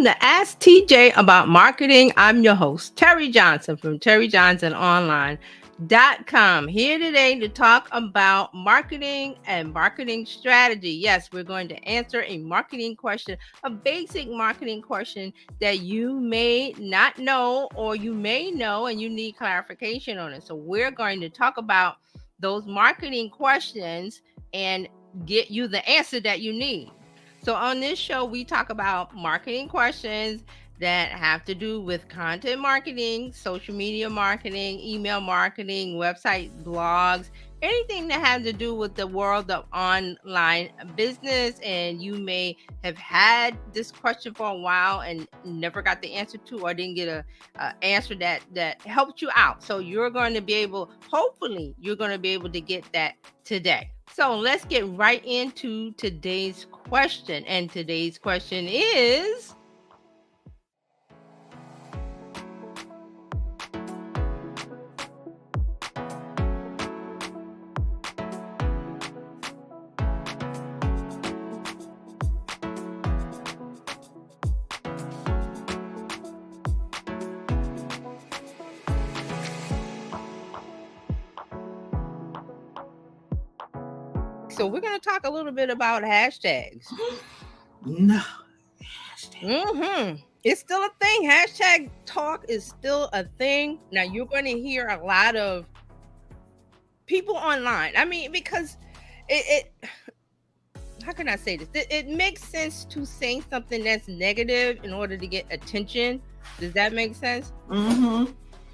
to Ask TJ About Marketing. I'm your host, Terry Johnson from TerryJohnsonOnline.com. Here today to talk about marketing and marketing strategy. Yes, we're going to answer a marketing question, a basic marketing question that you may not know or you may know and you need clarification on it. So we're going to talk about those marketing questions and get you the answer that you need. So on this show, we talk about marketing questions that have to do with content marketing, social media marketing, email marketing, website blogs, anything that has to do with the world of online business. And you may have had this question for a while and never got the answer to, or didn't get a answer that helped you out. So you're going to be able, hopefully, you're going to be able to get that today. So let's get right into today's question. And today's question is, so we're going to talk a little bit about hashtags. No. It's still a thing. Hashtag talk is still a thing. Now you're going to hear a lot of people online. I mean, because it how can I say this? It makes sense to say something that's negative in order to get attention. Does that make sense?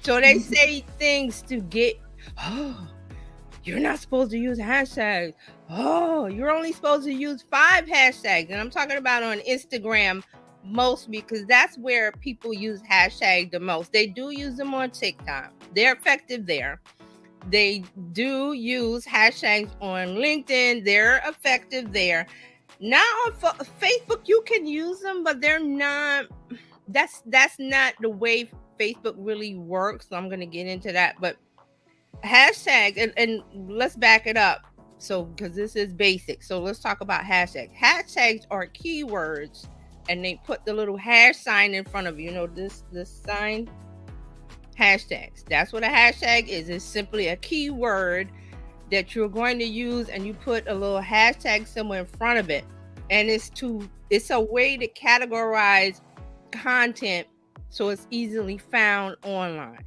So they say things to get, oh, you're not supposed to use hashtags. Oh, you're only supposed to use 5 hashtags. And I'm talking about on Instagram most, because that's where people use hashtag the most. They do use them on TikTok. They're effective there. They do use hashtags on LinkedIn. They're effective there. Now on Facebook, you can use them, but they're not, that's not the way Facebook really works. So I'm going to get into that. But hashtag, and let's back it up. So, because this is basic. So let's talk about hashtags. Hashtags are keywords, and they put the little hash sign in front of you. You know, this sign? Hashtags. That's what a hashtag is. It's simply a keyword that you're going to use, and you put a little hashtag somewhere in front of it. And it's a way to categorize content so it's easily found online.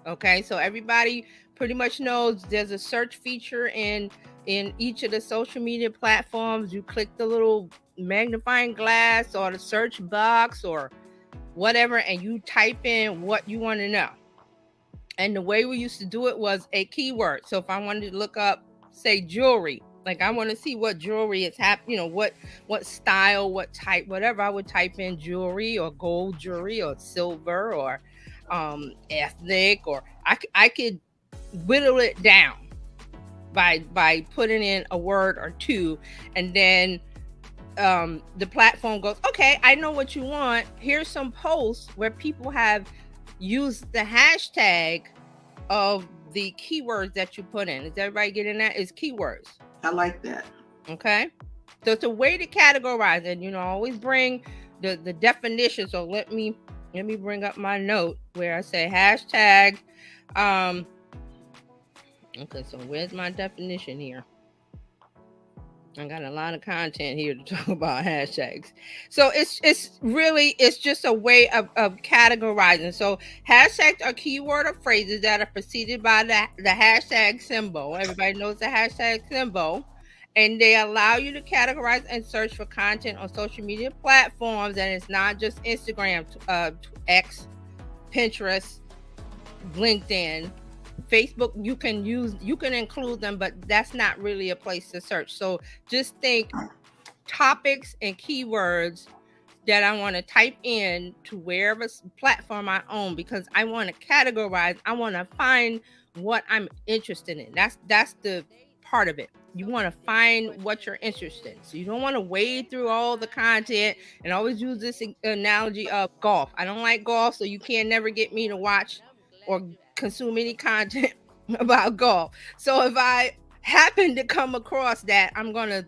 Okay, so everybody pretty much knows there's a search feature in each of the social media platforms. You click the little magnifying glass or the search box or whatever, and you type in what you want to know. And the way we used to do it was a keyword. So if I wanted to look up, say, jewelry, like I want to see what jewelry is happening, what style, what type, whatever, I would type in jewelry or gold jewelry or silver or ethnic, or I could whittle it down by putting in a word or two, and then the platform goes, okay, I know what you want. Here's some posts where people have used the hashtag of the keywords that you put in. Is everybody getting that? It's keywords. I like that. Okay, so it's a way to categorize it. I always bring the definition. So let me bring up my note where I say hashtag. Okay, so where's my definition here? I got a lot of content here to talk about hashtags. So it's just a way of categorizing. So hashtags are keyword or phrases that are preceded by the hashtag symbol. Everybody knows the hashtag symbol. And they allow you to categorize and search for content on social media platforms. And it's not just Instagram, X, Pinterest, LinkedIn, Facebook. You can include them, but that's not really a place to search. So just think topics and keywords that I want to type in to wherever platform I own, because I want to categorize. I want to find what I'm interested in. That's the part of it. You want to find what you're interested in. So you don't want to wade through all the content. And I always use this analogy of golf. I don't like golf, so you can never get me to watch or consume any content about golf. So if I happen to come across that, I'm going to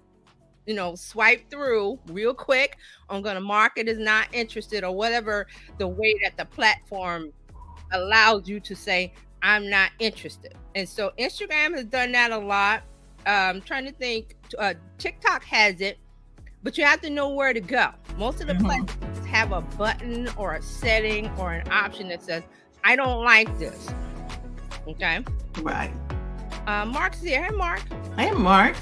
swipe through real quick. I'm going to mark it as not interested or whatever, the way that the platform allows you to say, I'm not interested. And so Instagram has done that a lot. Trying to think, TikTok has it, but you have to know where to go. Most of the platforms have a button or a setting or an option that says, I don't like this. Okay. Right. Mark's here. Hey, Mark. Hey, Mark.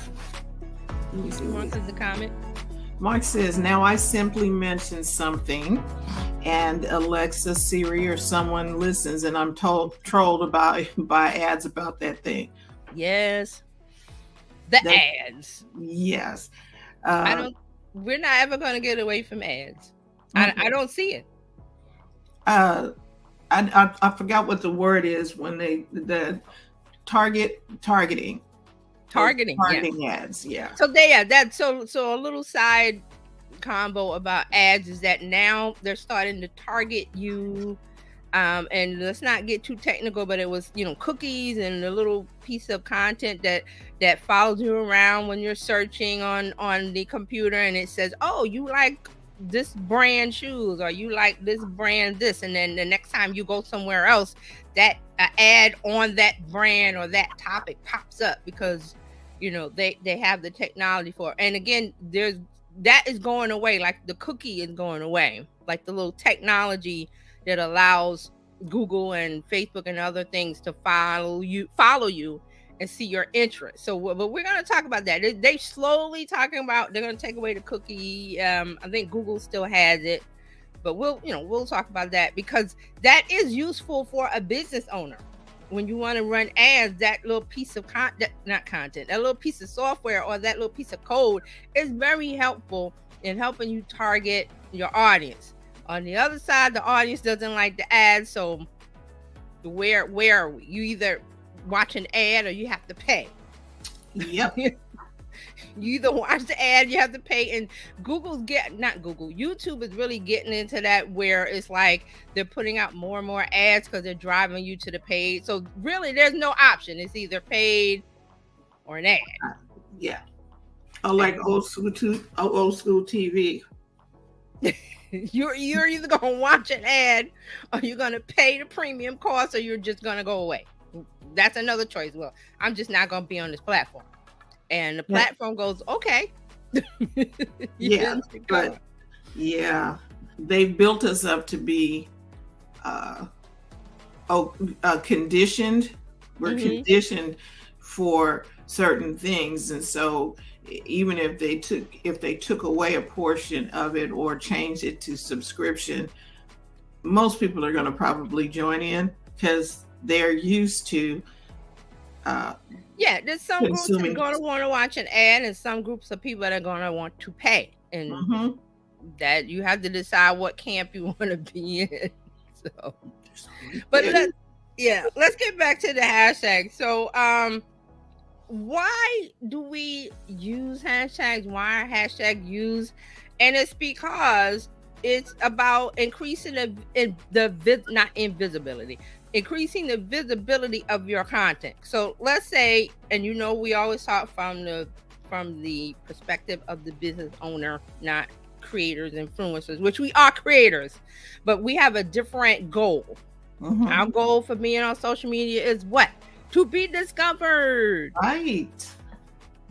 Let me see. Mark is the comment. Mark says, now I simply mention something and Alexa, Siri, or someone listens and I'm trolled by ads about that thing. Yes. The ads. Yes. We're not ever going to get away from ads. I don't see it. I forgot what the word is when the targeting ads. Yeah. So that's so a little side combo about ads is that now they're starting to target you. And let's not get too technical, but it was, cookies and a little piece of content that follows you around when you're searching on the computer, and it says, oh, you like this brand shoes, or you like this brand this, and then the next time you go somewhere else, that ad on that brand or that topic pops up because they have the technology for it. And again, that is going away, like the cookie is going away, like the little technology that allows Google and Facebook and other things to follow you and see your interest. So, but we're going to talk about that. They slowly talking about they're going to take away the cookie. I think Google still has it, but we'll talk about that because that is useful for a business owner. When you want to run ads, that little piece of that little piece of software or that little piece of code is very helpful in helping you target your audience. On the other side, the audience doesn't like the ads, so where are we? You either watch an ad or you have to pay. Yep. You either watch the ad, you have to pay, and YouTube is really getting into that where it's like they're putting out more and more ads because they're driving you to the paid. So really, there's no option. It's either paid or an ad. Yeah. Or like old school TV. You're either going to watch an ad or you're going to pay the premium cost or you're just going to go away. That's another choice. Well, I'm just not going to be on this platform. And the platform goes, okay. But they've built us up to be conditioned. We're conditioned for certain things. And so even if they took away a portion of it or changed it to subscription, most people are going to probably join in because they're used to there's some groups that are going to want to watch an ad and some groups of people that are going to want to pay, and that you have to decide what camp you want to be in. So but let's get back to the hashtag. So why do we use hashtags? Why are hashtags used? And it's because it's about increasing increasing the visibility of your content. So let's say, and we always talk from the perspective of the business owner, not creators, influencers, which we are creators, but we have a different goal. Our goal for being on social media is what? To be discovered, right,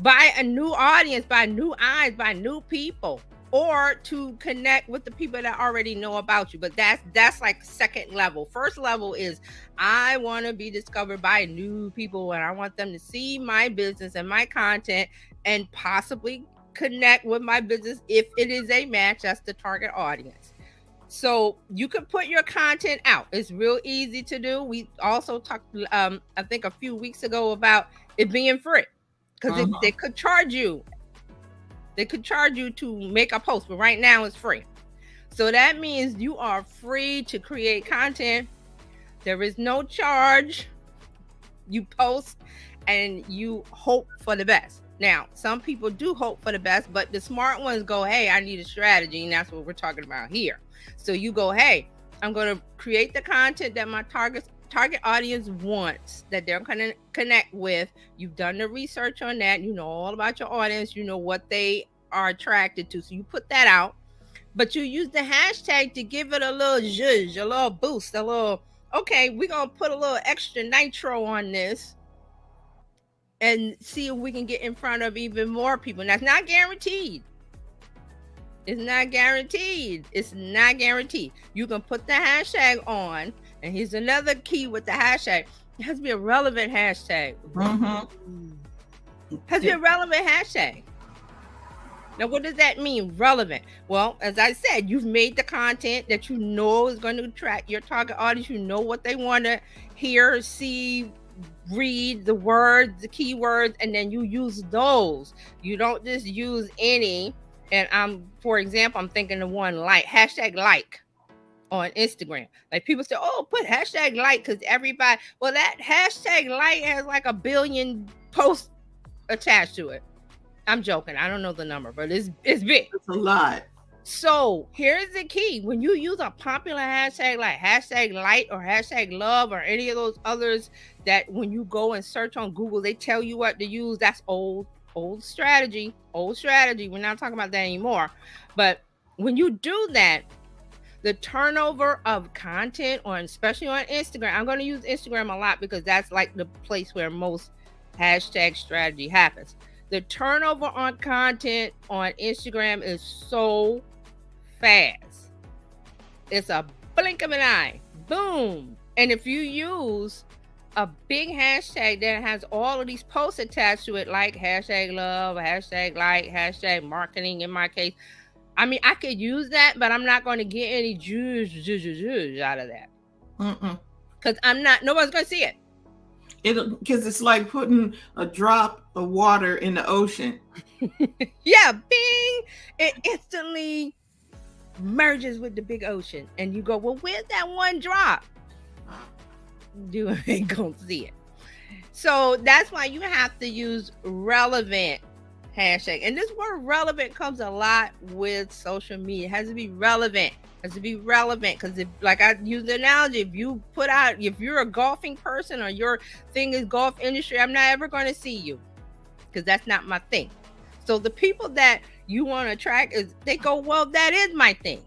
by a new audience, by new eyes, by new people, or to connect with the people that already know about you. But that's like second level. First level is I want to be discovered by new people, and I want them to see my business and my content and possibly connect with my business if it is a match. That's the target audience. So you can put your content out. It's real easy to do. We also talked, I think a few weeks ago, about it being free because they could charge you. They could charge you to make a post, but right now it's free. So that means you are free to create content. There is no charge. You post and you hope for the best. Now, some people do hope for the best, but the smart ones go, hey, I need a strategy. And that's what we're talking about here. So you go, hey, I'm going to create the content that my target audience wants, that they're going to connect with. You've done the research on that. You know all about your audience. You know what they are attracted to. So you put that out, but you use the hashtag to give it a little zhuzh, a little boost, a little, okay, we're going to put a little extra nitro on this and see if we can get in front of even more people. That's not guaranteed. It's not guaranteed. It's not guaranteed. You can put the hashtag on, and here's another key with the hashtag. It has to be a relevant hashtag. Has to be a relevant hashtag. Now, what does that mean, relevant? Well, as I said, you've made the content that you know is going to attract your target audience. You know what they want to hear, see, read, the words, the keywords, and then you use those. You don't just use any. And for example, I'm thinking of one like hashtag like on Instagram. Like people say, oh, put hashtag like, because everybody, well, that hashtag like has like 1 billion posts attached to it. I'm joking. I don't know the number, but it's big. It's a lot. So here's the key. When you use a popular hashtag like hashtag light or hashtag love or any of those others that when you go and search on Google, they tell you what to use. That's old strategy. We're not talking about that anymore. But when you do that, the turnover of content, or especially on Instagram, I'm going to use Instagram a lot because that's like the place where most hashtag strategy happens. The turnover on content on Instagram is so fast. It's a blink of an eye. Boom. And if you use a big hashtag that has all of these posts attached to it, like hashtag love, hashtag like, hashtag marketing in my case, I mean, I could use that, but I'm not going to get any juice out of that. Because nobody's going to see it. Because it's like putting a drop of water in the ocean. Yeah, bing! It instantly merges with the big ocean. And you go, well, where's that one drop? You ain't gonna see it. So that's why you have to use relevant hashtag. And this word relevant comes a lot with social media. It has to be relevant. Because if, like I use the analogy, if you're a golfing person or your thing is golf industry, I'm not ever going to see you because that's not my thing. So the people that you want to attract they go, well, that is my thing.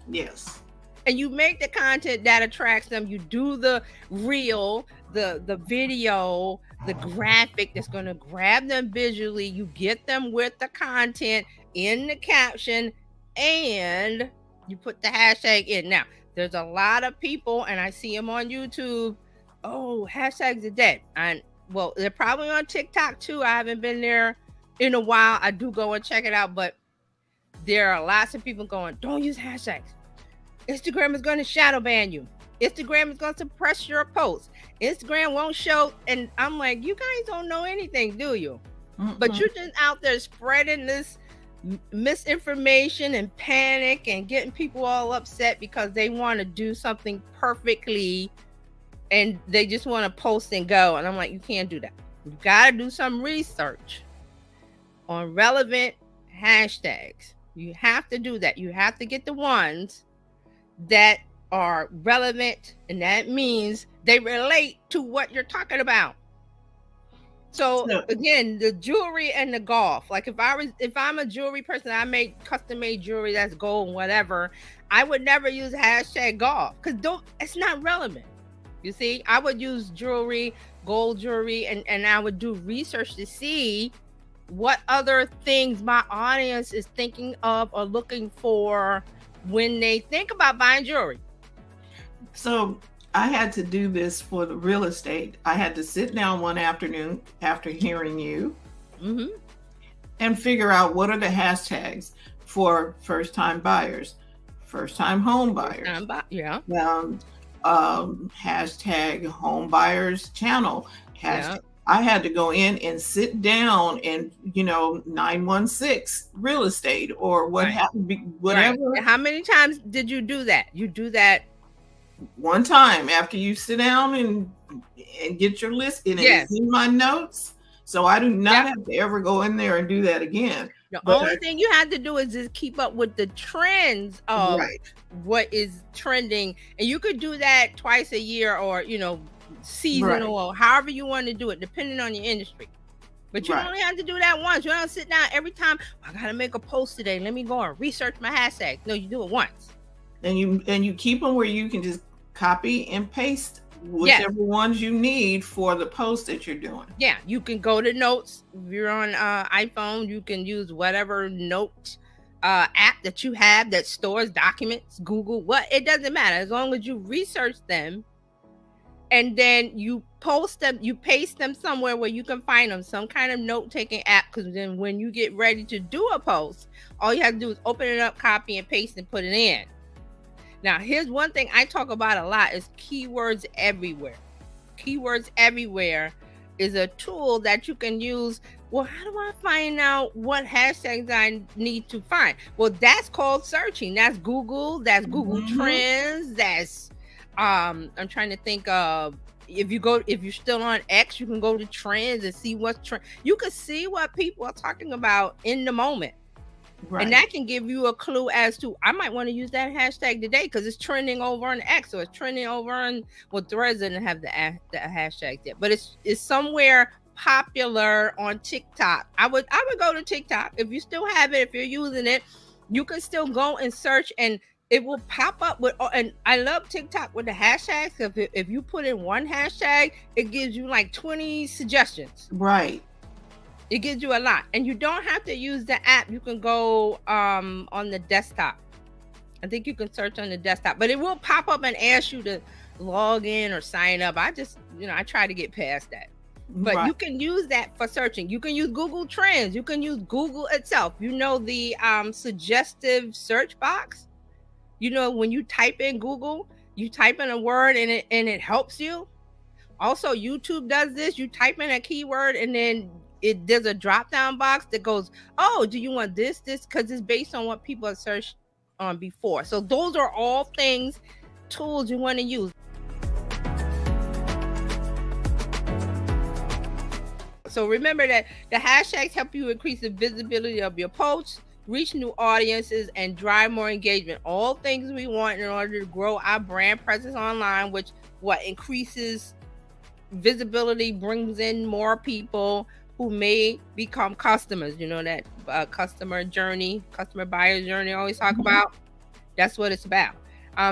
Yes. And you make the content that attracts them. You do the reel, the video, the graphic that's going to grab them visually. You get them with the content in the caption, and you put the hashtag in. Now, there's a lot of people, and I see them on YouTube. Oh, hashtags are dead. And well, they're probably on TikTok too. I haven't been there in a while. I do go and check it out, but there are lots of people going, don't use hashtags. Instagram is going to shadow ban you. Instagram is going to suppress your posts. Instagram won't show. And I'm like, you guys don't know anything, do you? But you're just out there spreading this misinformation and panic and getting people all upset because they want to do something perfectly and they just want to post and go. And I'm like, you can't do that. You got to do some research on relevant hashtags. You have to do that. You have to get the ones that are relevant, and that means they relate to what you're talking about. So again, the jewelry and the golf. Like if I'm a jewelry person, I make custom made jewelry that's gold and whatever, I would never use hashtag golf because it's not relevant. You see, I would use jewelry, gold jewelry, and I would do research to see what other things my audience is thinking of or looking for when they think about buying jewelry. So I had to do this for the real estate. I had to sit down one afternoon after hearing you and figure out what are the hashtags for first-time buyers, first-time home buyers. Hashtag home buyers channel. I had to go in and sit down and, 916 real estate or whatever. Right. How many times did you do that? You do that one time after you sit down and get your list in and see my notes. So I do not have to ever go in there and do that again. The only thing you have to do is just keep up with the trends of what is trending. And you could do that twice a year or, seasonal or however you want to do it, depending on your industry. But you only have to do that once. You don't sit down every time. I gotta make a post today. Let me go and research my hashtag. No, you do it once. And you keep them where you can just copy and paste whichever ones you need for the post that you're doing. Yeah, you can go to notes. If you're on iPhone, you can use whatever note app that you have that stores documents, Google, it doesn't matter, as long as you research them and then you post them, you paste them somewhere where you can find them, some kind of note-taking app, because then when you get ready to do a post, all you have to do is open it up, copy and paste and put it in. Now, here's one thing I talk about a lot is keywords everywhere. Keywords everywhere is a tool that you can use. Well, how do I find out what hashtags I need to find? Well, that's called searching. That's Google. That's Google Trends. That's I'm trying to think of, if you're still on X, you can go to Trends and see what's trend. You can see what people are talking about in the moment. Right. And that can give you a clue as to, I might want to use that hashtag today because it's trending over on X, or it's trending over on, Threads doesn't have the hashtag yet, but it's somewhere popular on TikTok. I would go to TikTok. If you still have it, if you're using it, you can still go and search and it will pop up with, and I love TikTok with the hashtags. If you put in one hashtag, it gives you like 20 suggestions. Right. It gives you a lot, and you don't have to use the app. You can go on the desktop. I think you can search on the desktop, but it will pop up and ask you to log in or sign up. I just, I try to get past that. But you can use that for searching. You can use Google Trends. You can use Google itself. The suggestive search box. When you type in Google, you type in a word and it helps you. Also, YouTube does this. You type in a keyword and then there's a drop down box that goes, oh, do you want this, because it's based on what people have searched on before. So those are all tools you want to use. So remember that the hashtags help you increase the visibility of your posts, reach new audiences, and drive more engagement. All things we want in order to grow our brand presence online, which increases visibility, brings in more people who may become customers. That customer buyer journey I always talk about. That's what it's about.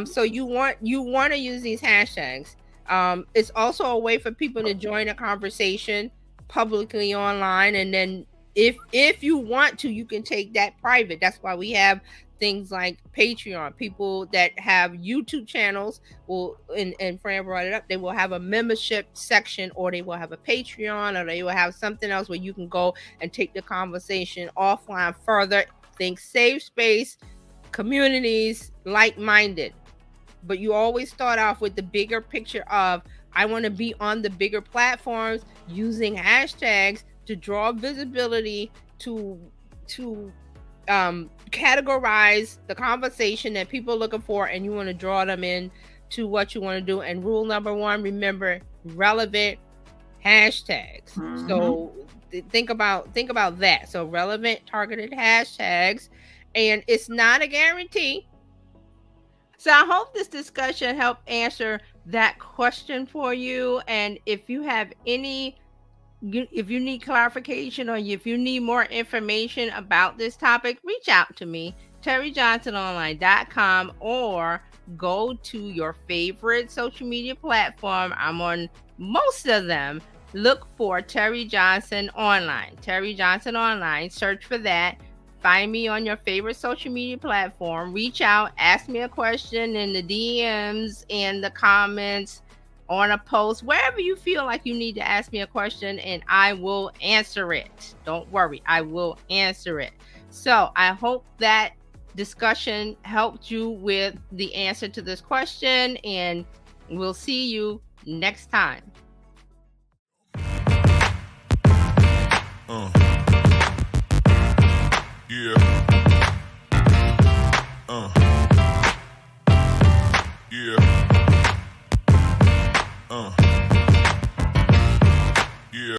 So you want to use these hashtags. It's also a way for people to join a conversation publicly online, and then if you want to, you can take that private. That's why we have things like Patreon. People that have YouTube channels will, and Fran brought it up, they will have a membership section, or they will have a Patreon, or they will have something else where you can go and take the conversation offline further. Think safe space, communities, like-minded. But you always start off with the bigger picture of, I want to be on the bigger platforms using hashtags to draw visibility, to categorize the conversation that people are looking for, and you want to draw them in to what you want to do. And rule number 1, remember, relevant hashtags. So think about that. So relevant targeted hashtags, and it's not a guarantee. So I hope this discussion helped answer that question for you. And if you have if you need clarification, or if you need more information about this topic, reach out to me, TerryJohnsonOnline.com, or go to your favorite social media platform. I'm on most of them. Look for Terry Johnson Online. Terry Johnson Online. Search for that. Find me on your favorite social media platform. Reach out, ask me a question in the DMs and the comments on a post, wherever you feel like you need to ask me a question, and I will answer it. Don't worry, I will answer it. So I hope that discussion helped you with the answer to this question, and we'll see you next time. Yeah.